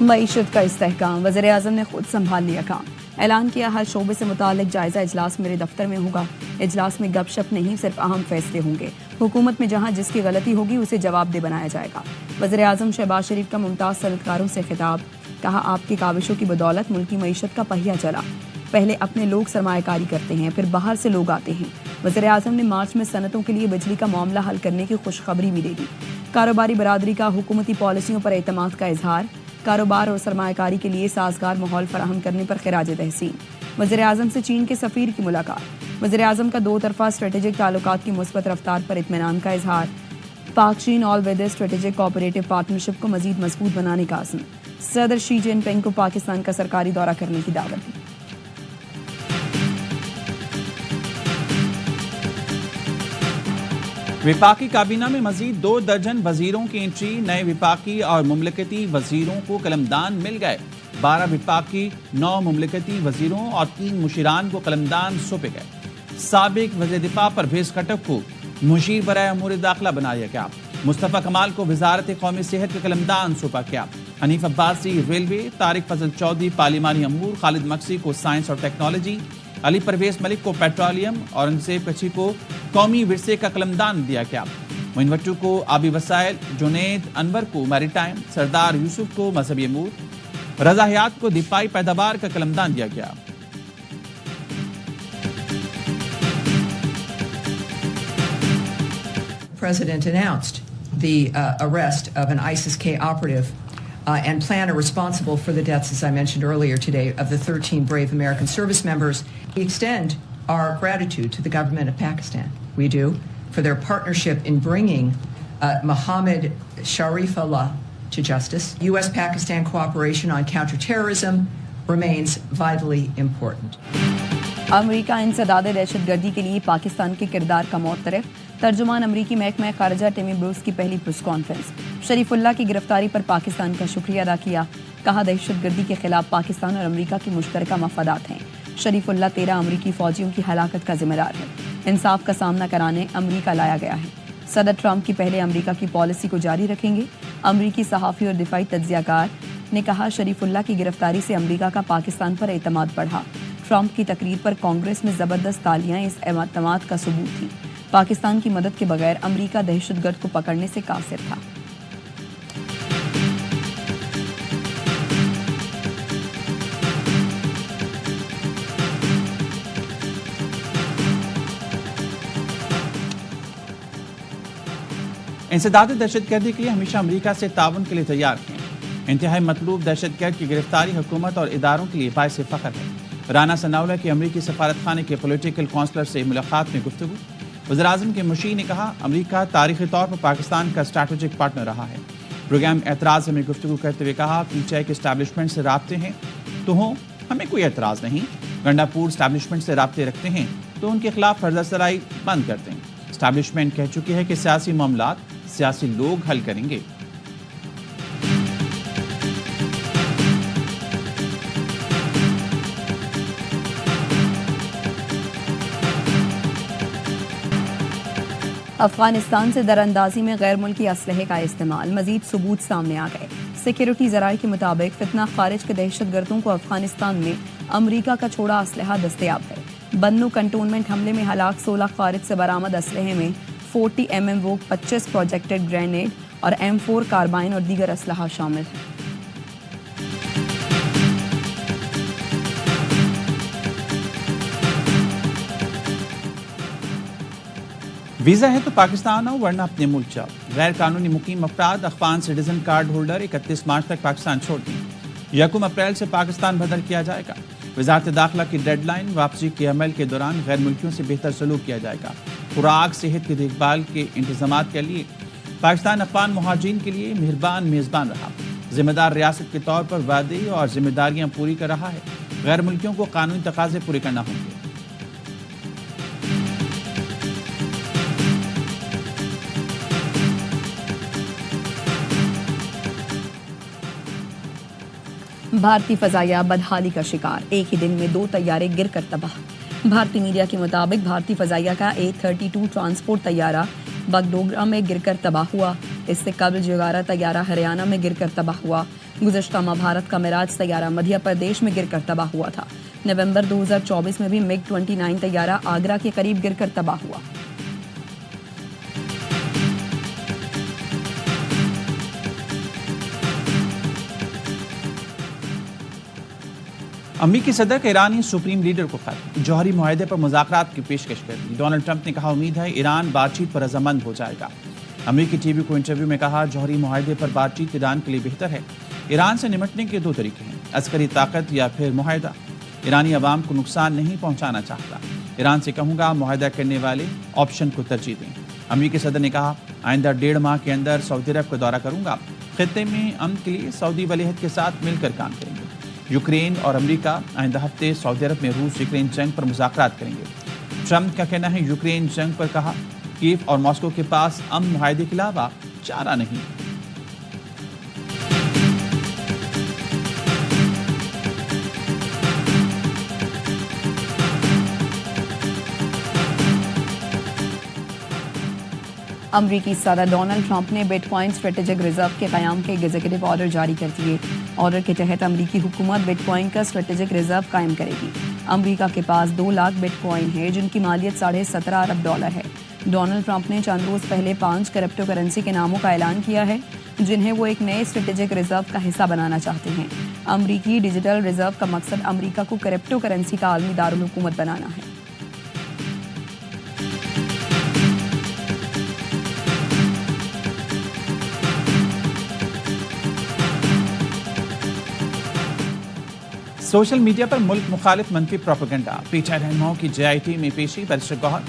मईशत का इस्तेहकाम, वज़ीर-ए-आज़म ने खुद संभाल लिया काम। ऐलान किया हर शोबे से मुतालिक जायजा इजलास मेरे दफ्तर में होगा। इजलास में गपशप नहीं, सिर्फ अहम फैसले होंगे। हुकूमत में जहां जिसकी गलती होगी उसे जवाबदेह बनाया जाएगा। वज़ीर-ए-आज़म शहबाज शरीफ का मुमताज़ सनतकारों से खिताब, कहा आपकी काविशों की बदौलत मुल्की मईशत का पहिया चला। पहले अपने लोग सरमायाकारी करते हैं, फिर बाहर से लोग आते हैं। वज़ीर-ए-आज़म ने मार्च में सनतों के लिए बिजली का मामला हल करने की खुशखबरी भी दे दी। कारोबारी बरादरी का हुकूमती पॉलिसियों पर एतमाद का इजहार, कारोबार और सरमायाकारी के लिए साजगार माहौल फराहम करने पर खिराज तहसीन। वज़ीर-ए-आज़म से चीन के सफ़ीर की मुलाकात। वज़ीर-ए-आज़म का दो तरफा स्ट्रेटेजिक ताल्लुकात की मुस्बत रफ्तार पर इत्मीनान का इजहार। पाक चीन all weather strategic cooperative partnership को मजीद मजबूत बनाने का अज़्म। सदर शी जिनपिंग को पाकिस्तान का सरकारी दौरा करने की दावत दी। विपाकी काबीना में मजीद 2 दर्जन वजीरों की एंट्री। नए विपाकी और मुमलकती वजीरों को कलमदान मिल गए। 12 विपाकी, 9 मुमलकती वजीरों और 3 मुशीरान को कलमदान सौंपे गए। साबिक वज़ीर दिफा परवेज खट्टक को मुशीर बराए अमूर दाखिला बनाया गया। मुस्तफ़ा कमाल को वजारत कौमी सेहत का कलमदान सौंपा गया। हनीफ अब्बासी रेलवे, तारिक फजल चौधरी पार्लिमानी अमूर, खालिद मक्सी को साइंस और टेक्नोलॉजी, अली परवेज मलिक को पेट्रोलियम, औरंगजेब कच्छी को कौमी विरसे का कलमदान दिया गया। मोइन भट्टू को आबी वसाइल, जुनेद अनवर को मैरीटाइम, सरदार यूसुफ को मजहबी अमूर, रजा हयात को दिफाई पैदावार का कलमदान दिया गया। President announced the arrest of an ISIS-K operative and plan are responsible for the deaths, as I mentioned earlier today, of the 13 brave American service members. We extend our gratitude to the government of Pakistan. We do, for their partnership in bringing Mohammed Sharifullah to justice. U.S.-Pakistan cooperation on counterterrorism remains vitally important. अमरीका इंसदाद दहशतगर्दी के लिए पाकिस्तान के किरदार का मौतरफ। तर्जुमान अमरीकी महकमा खारजा टिमी Bruce की पहली प्रेस कॉन्फ्रेंस। शरीफुल्लाह की गिरफ्तारी पर पाकिस्तान का शुक्रिया अदा किया। कहा दहशतगर्दी के खिलाफ पाकिस्तान और अमरीका के मुश्तरका मफादात हैं। शरीफुल्लाह 13 अमरीकी फौजियों की हलाकत का जिम्मेदार है। इंसाफ का सामना कराने अमरीका लाया गया है। सदर ट्रंप की पहले अमरीका की पॉलिसी को जारी रखेंगे। अमरीकी सहाफ़ी और दिफाई तज्जियाकार ने कहा शरीफुल्लाह की गिरफ्तारी से अमरीका का पाकिस्तान पर एतमाद बढ़ा। ट्रंप की तकरीर पर कांग्रेस में जबरदस्त तालियां इस एतमाद का सबूत थी। पाकिस्तान की मदद के बगैर अमरीका दहशतगर्द को पकड़ने से कासिर था। इंसदाद दहशतगर्दी के लिए हमेशा अमरीका से ताउन के लिए तैयार हैं। इंतहाई मतलूब दहशतगर्द की गिरफ्तारी हुकूमत और इदारों के लिए बायस फ़ख्र है। राना सनाउल्लाह की अमरीकी सफारत खाने के पॉलिटिकल काउंसलर से मुलाकात में गुफ्तगू। वज़ीर-ए-आज़म के मुशीर ने कहा अमरीका तारीखी तौर पर पाकिस्तान का स्ट्रैटेजिक पार्टनर रहा है। प्रोग्राम एतराज़ में गुफ्तगू करते हुए कहा पीटीआई के इस्टेब्लिशमेंट से राब्ते हैं तो हों, हमें कोई एतराज़ नहीं। गंडापुर इस्टेब्लिशमेंट से राब्ते रखते हैं तो उनके खिलाफ फर्जसराई बंद करते हैं। इस्टेब्लिशमेंट कह चुकी है कि सियासी मामलात सियासी लोग हल करेंगे। अफगानिस्तान से दरअंदाजी में गैर मुल्की असलहे का इस्तेमाल, मजीद सबूत सामने आ गए। सिक्योरिटी ज़राए के मुताबिक फितना खारिज के दहशतगर्दों को अफगानिस्तान में अमरीका का छोड़ा असलहा दस्तयाब है। बन्नू कंटोनमेंट हमले में हलाक 16 खारिज से बरामद असलहे में 40 mm वोक, 25 प्रोजेक्टेड ग्रेनेड और M4 कार्बाइन और दीगर असलहा शामिल है। वीज़ा है तो पाकिस्तान आओ वरना अपने मुल्क जाओ। गैर कानूनी मुकीम अफराद अफगान सिटीजन कार्ड होल्डर 31 मार्च तक पाकिस्तान छोड़ दें। 1 अप्रैल से पाकिस्तान बदल किया जाएगा। वजारत दाखिला की डेडलाइन, वापसी के अमल के दौरान गैर मुल्कियों से बेहतर सलूक किया जाएगा। खुराक, सेहत की देखभाल के इंतजाम के लिए पाकिस्तान अफगान मुहाजिरीन के लिए मेहरबान मेज़बान रहा। जिम्मेदार रियासत के तौर पर वादे और जिम्मेदारियां पूरी कर रहा है। गैर मुल्कियों को कानूनी तकाजे पूरे करना होंगे। भारतीय फजाइया बदहाली का शिकार, एक ही दिन में 2 तैयारे गिरकर तबाह। भारतीय मीडिया के मुताबिक भारतीय फजाइया का A-32 ट्रांसपोर्ट तैयारा बगडोगरा में गिरकर तबाह हुआ। इससे कबल जगारा तैयारा हरियाणा में गिरकर तबाह हुआ। गुज़श्ता माह भारत का मिराज तैयारा मध्य प्रदेश में गिरकर तबाह हुआ था। नवंबर 2024 में भी MiG-29 तैयारा आगरा के करीब गिरकर तबाह हुआ। अमरीकी सदर के ईरानी सुप्रीम लीडर को खत, जौहरी मुआहदे पर मुज़ाकरात की पेशकश कर दी। डोनाल्ड ट्रंप ने कहा, उम्मीद है ईरान बातचीत पर रजामंद हो जाएगा। अमरीकी टीवी को इंटरव्यू में कहा, जौहरी मुआहदे पर बातचीत ईरान के लिए बेहतर है। ईरान से निपटने के दो तरीके हैं, अस्करी ताकत या फिर मुआहदा। ईरानी अवाम को नुकसान नहीं पहुंचाना चाहता। ईरान से कहूंगा मुआहदा करने वाले ऑप्शन को तरजीह दें। अमरीकी सदर ने कहा, आइंदा 1.5 माह के अंदर सऊदी अरब का दौरा करूंगा। खित्ते में अमन के लिए सऊदी वलीअहद के साथ मिलकर काम करेंगे। यूक्रेन और अमेरिका आइंदा हफ्ते सऊदी अरब में रूस यूक्रेन जंग पर मुज़ाकरात करेंगे। ट्रंप का कहना है, यूक्रेन जंग पर कहा, कीव और मॉस्को के पास अमन मुआहदे के अलावा चारा नहीं। अमरीकी सदर डोनाल्ड ट्रंप ने बिटकॉइन स्ट्रेटेजिक रिजर्व के क़याम के एग्जीक्यूटिव ऑर्डर जारी कर दिए। ऑर्डर के तहत अमरीकी हुकूमत बिटकॉइन का स्ट्रेटेजिक रिजर्व कायम करेगी। अमरीका के पास 2 लाख बिटकॉइन है, जिनकी मालियत $17.5 अरब है। डोनाल्ड ट्रंप ने चंद रोज पहले 5 क्रिप्टो करेंसी के नामों का ऐलान किया है, जिन्हें वो एक नए स्ट्रेटेजिक रिजर्व का हिस्सा बनाना चाहते हैं। अमरीकी डिजिटल रिजर्व का मकसद अमरीका को क्रिप्टो करेंसी का आलमी दारुल हुकूमत बनाना है। सोशल मीडिया पर मुल्क मुखालिफ मनफी प्रोपेगेंडा। पीछे रहनुमाओं की JIT में पेशी। बैरिस्टर गौहर,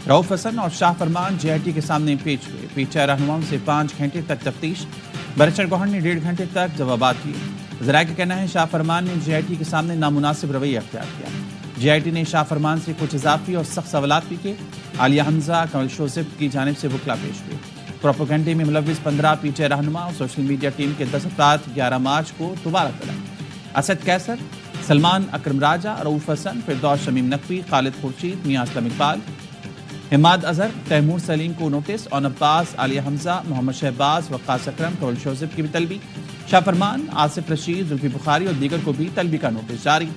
रऊफ हसन और शाह फरमान JIT के सामने पेश हुए। पीछे रहनुमाओं से 5 घंटे तक तफ्तीश। बैरिस्टर गौहर ने 1.5 घंटे तक जवाबात दिए। ज़राए का कहना है, शाह फरमान ने JIT के सामने नामुनासिब रवैया अख्तियार किया। JIT ने शाह फरमान से कुछ इजाफी और सख्त सवालात भी किए। आलिया हमजा, कमल शोज़िब की जानिब से वकला पेश हुए। प्रोपेगेंडे में मुलविस 15 पीछे रहनुमा और सोशल मीडिया टीम के 10 अफराद 11 मार्च को दोबारा तलब। असद कैसर, सलमान अकरम राजा, रऊफ हसन, फिरदौस शमीम नकवी, खालिद खुर्शीद, मियां असलम इकबाल, हिमाद अजहर, तैमूर सलीम को नोटिस और अब्बास, आलिया हमजा, मोहम्मद शहबाज, वक्कास अकरम, कमल शोज़िब की भी तलबी। शाह फरमान, आसिफ रशीद, जुल्फी बुखारी और दीगर को भी तलबी का नोटिस जारी।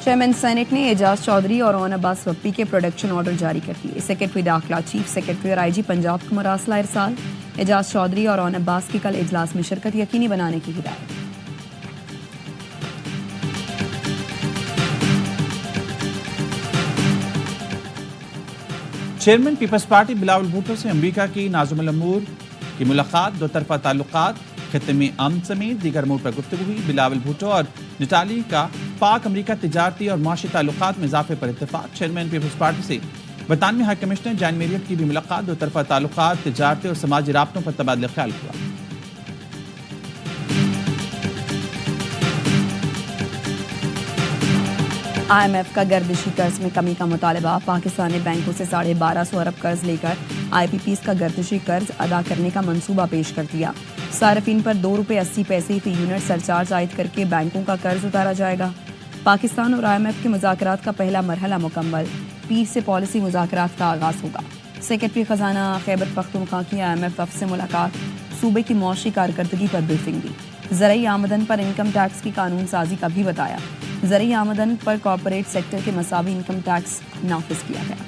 चेयरमैन सेनेट ने एजाज चौधरी और ओन अब्बास वप्पी के प्रोडक्शन ऑर्डर जारी कर दिए। सेक्रेटरी दाखिला, चीफ सेक्रेटरी और IG पंजाब को मरासला इरसाल। एजाज चौधरी और ओन अब्बास की कल इजलास में शिरकत यकीनी बनाने की हिदायत। चेयरमैन पीपल्स पार्टी बिलावल भुट्टो से अमरीका की नाज़ुमुल अमूर की मुलाकात। 2 तरफा ताल्लुकात, खित्ते में अमन समेत दीगर अमूर पर गुफ्तगू हुई। बिलावल भुट्टो और निटाली का पाक अमरीका तिजारती और माशी ताल्लुकात में इजाफे पर इत्तेफाक। चेयरमैन पीपल्स पार्टी से बरतानवी हाई कमिश्नर जैन मेरियट की भी मुलाकात। 2 तरफा ताल्लुकात, तिजारती और समाजी राब्तों पर तबादला ख्याल हुआ। IMF का गर्दिशी कर्ज में कमी का मुतालबा। पाकिस्तान ने बैंकों से 1250 अरब कर्ज लेकर IPPs का गर्दिशी कर्ज अदा करने का मंसूबा पेश कर दिया। सार्फिन पर ₹2.80 फी यूनिट सरचार्ज आयद करके बैंकों का कर्ज उतारा जाएगा। पाकिस्तान और IMF के मुज़ाकरात का पहला मरहला मुकम्मल। पीर से पॉलिसी मुज़ाकरात का आगाज होगा। सेक्रेटरी खजाना खैबर पख्तूनख्वा की IMF वफ़द से मुलाकात। सूबे की मौशी कारकर्दगी पर ब्रीफिंग दी। ज़रई आमदन पर इनकम टैक्स की कानून साजी का भी बताया। ज़रई आमदन पर कॉर्पोरेट सेक्टर के मसावी इनकम टैक्स नाफिज किया गया।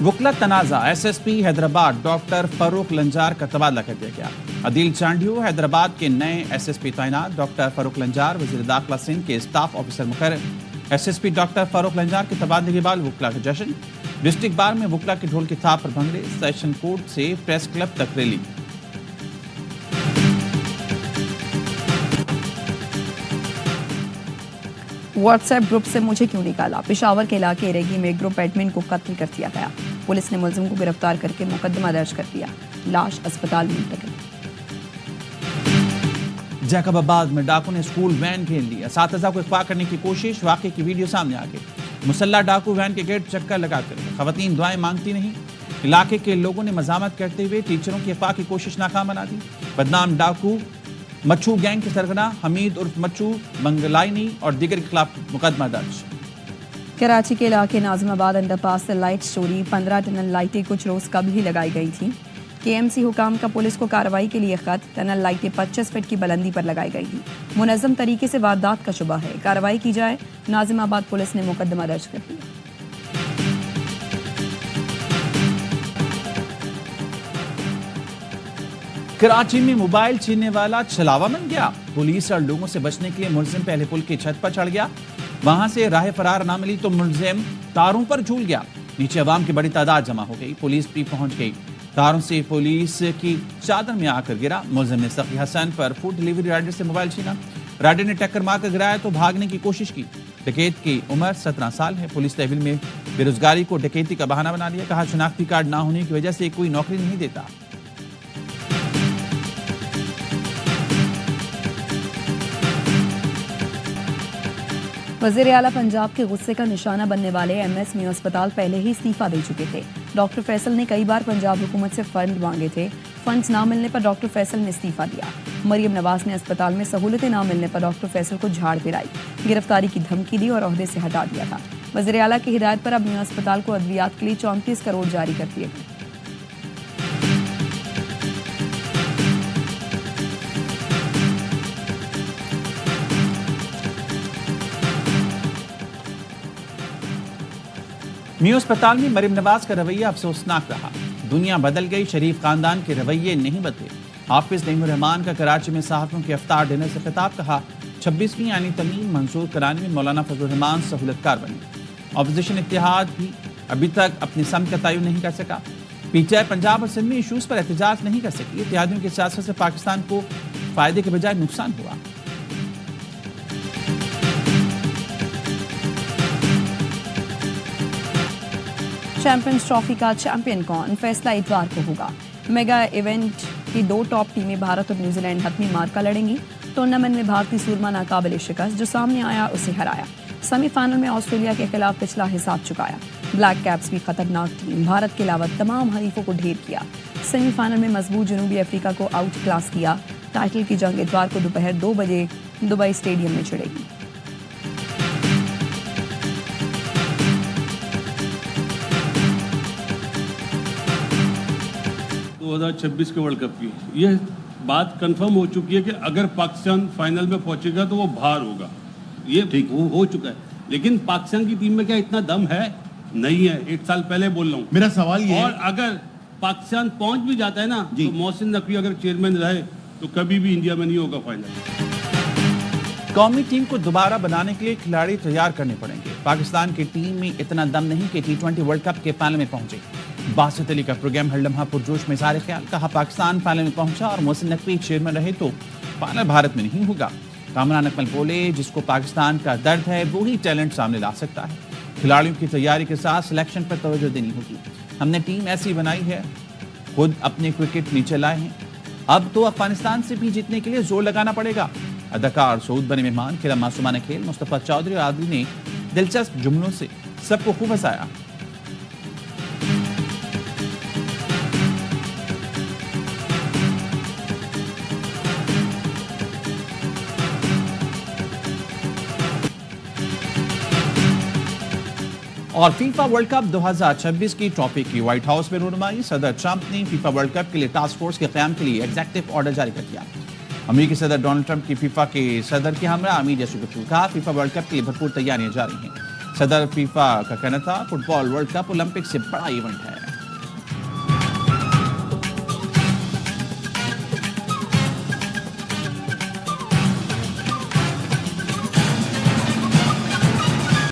वकला तनाज़ा। SSP हैदराबाद डॉक्टर फारूक लंजार का तबादला कर दिया गया। अदील चांडियो हैदराबाद के नए SSP तैनात। डॉक्टर फारूक लंजार वज़ीर दाखिला सिंध के स्टाफ ऑफिसर मुकर्रर। SSP डॉक्टर फारूक लंजार के तबादले के बाद वकला का जश्न। डिस्ट्रिक्ट बार में वकला के ढोल की थाप पर भंगड़े। सेशन कोर्ट से प्रेस क्लब तक रैली। व्हाट्सएप ग्रुप से मुझे क्यों निकाला। पेशावर के इलाके रेगी में ग्रुप एडमिन को कत्ल कर दिया गया। पुलिस ने मुलजिम को गिरफ्तार करके मुकदमा दर्ज कर दिया। लाश अस्पताल में मुंतकिल। जैकबाबाद में डाकू ने स्कूल वैन घेर लिया, असातिज़ा को अगवा करने की कोशिश, वाक़े की वीडियो सामने आ गई। मुसल्ला डाकू वैन के गेट चक्कर लगाकर खवातीन दुआएं मांगती नहीं। इलाके के लोगों ने मजामत करते हुए टीचरों की अगवा की कोशिश नाकाम बना दी। बदनाम डाकू मच्छू गैंग के सरगना हमीद उर्फ मच्छू मंगलाइनी और दीगर के खिलाफ मुकदमा दर्ज। कराची के इलाके नाजिमाबाद अंडरपास से लाइट चोरी, 15 टनल लाइटें कुछ रोज कबल ही लगाई गई थी। केएमसी हुकाम का पुलिस को कार्रवाई के लिए खत, टनल लाइटें 25 फीट की बुलंदी पर लगाई गई थी। मुनज़्ज़म तरीके से वारदात का शुबा है, कार्रवाई की जाए। नाजिमाबाद पुलिस ने मुकदमा दर्ज कर दिया। कराची में मोबाइल छीनने वाला छलावा बन गया। पुलिस और लोगों से बचने के लिए मुलजिम पहले पुल की छत पर चढ़ गया, वहां से राह फरार ना मिली तो मुलजिम तारों पर झूल गया। नीचे अवाम की बड़ी तादाद जमा हो गई, पुलिस भी पहुंच गई। तारों से पुलिस की चादर में आकर गिरा। मुलजिम ने सखी हसन पर फूड डिलीवरी राइडर से मोबाइल छीना। राइडर ने टक्कर मारकर गिराया तो भागने की कोशिश की। डकैत की उम्र 17 साल है। पुलिस तहवील में बेरोजगारी को डकैती का बहाना बना लिया। कहा, शनाख्ती कार्ड ना होने की वजह से कोई नौकरी नहीं देता। वज़ीर आला पंजाब के गुस्से का निशाना बनने वाले एमएस में अस्पताल पहले ही इस्तीफा दे चुके थे। डॉक्टर फैसल ने कई बार पंजाब हुकूमत से फंड मांगे थे। फंड्स ना मिलने पर डॉक्टर फैसल ने इस्तीफा दिया। मरियम नवाज ने अस्पताल में सहूलतें ना मिलने पर डॉक्टर फैसल को झाड़ फिराई, गिरफ्तारी की धमकी दी और ओहदे से हटा दिया था। वज़ीर आला की हिदायत पर अब मियां अस्पताल को अद्वियात के लिए 34 करोड़ जारी कर दिए गए। मियां अस्पताल में मरियम नवाज का रवैया अफसोसनाक रहा। दुनिया बदल गई, शरीफ खानदान के रवैये नहीं बदले। हाफिज नईमुर रहमान का कराची में सहाफ़ियों के इफ्तार डिनर से खिताब। कहा, 26वीं यानी तमीम मंजूर कराने में मौलाना फजलुर रहमान सहूलतकार बने। अपोजिशन इत्तेहाद भी अभी तक अपनी सम का तयन नहीं कर सका। पीटीआई पंजाब और सिंध में इशूज़ पर एहतजाज नहीं कर सकी। इत्तेहादियों की सियासत से पाकिस्तान को फायदे के बजाय नुकसान हुआ। चैंपियंस ट्रॉफी का चैंपियन कौन, फैसला इतवार को होगा। मेगा इवेंट की 2 टॉप टीमें भारत और न्यूजीलैंड हतमी मार्का लड़ेंगी। टूर्नामेंट में भारतीय सूरमा नाकाबिल शिकस्त, जो सामने आया उसे हराया। सेमीफाइनल में ऑस्ट्रेलिया के खिलाफ पिछला हिसाब चुकाया। ब्लैक कैप्स भी खतरनाक टीम, भारत के अलावा तमाम हरीफों को ढेर किया। सेमीफाइनल में मजबूत जनूबी अफ्रीका को आउट क्लास किया। टाइटल की जंग इतवार को दोपहर 2 बजे दुबई स्टेडियम में छिड़ेगी। 2026 के वर्ल्ड कप की यह बात कंफर्म हो चुकी है कि अगर पाकिस्तान फाइनल में पहुंचेगा तो वो बाहर होगा। ये ठीक हो चुका है, लेकिन पाकिस्तान की टीम में क्या इतना दम है? नहीं है। 1 साल पहले बोल रहा हूँ। मेरा सवाल ये और अगर पाकिस्तान पहुंच भी जाता है ना, तो मोहसिन नकवी अगर चेयरमैन रहे तो कभी भी इंडिया में नहीं होगा फाइनल। कौमी टीम को दोबारा बनाने के लिए खिलाड़ी तैयार करने पड़ेंगे। पाकिस्तान की टीम में इतना दम नहीं कि T20 वर्ल्ड कप के फाइनल में पहुंचे। बासित अली का प्रोग्राम हर लम्हा पुरजोश में इज़हार ख्याल। कहा, पाकिस्तान फाइनल में पहुंचा और मोहसिन नकवी चेयरमैन रहे तो फाइनल भारत में नहीं होगा। कामरान अकमल बोले, जिसको पाकिस्तान का दर्द है वो ही टैलेंट सामने ला सकता है। खिलाड़ियों की तैयारी के साथ सिलेक्शन पर तवज्जो देनी होगी। हमने टीम ऐसी बनाई है, खुद अपने क्रिकेट नीचे लाए हैं। अब तो अफगानिस्तान से भी जीतने के लिए जोर लगाना पड़ेगा। अदाकार सऊद बने मेहमान। खेला मासूमाना खेल। मुस्तफा चौधरी और आदि ने दिलचस्प जुमलों से सबको खूब हंसाया। और फीफा वर्ल्ड कप 2026 की ट्रॉफी की व्हाइट हाउस में रुनुमाई। सदर ट्रंप ने फीफा वर्ल्ड कप के लिए टास्क फोर्स के क़याम के लिए एग्जीक्यूटिव ऑर्डर जारी कर दिया। अमेरिकी सदर डोनाल्ड ट्रंप की फीफा के सदर के हमरा अमीर यसुगुफ्तू। कहा, फीफा वर्ल्ड कप के लिए भरपूर तैयारियां जारी हैं। सदर फीफा का कहना था, फुटबॉल वर्ल्ड कप ओलंपिक से बड़ा इवेंट है।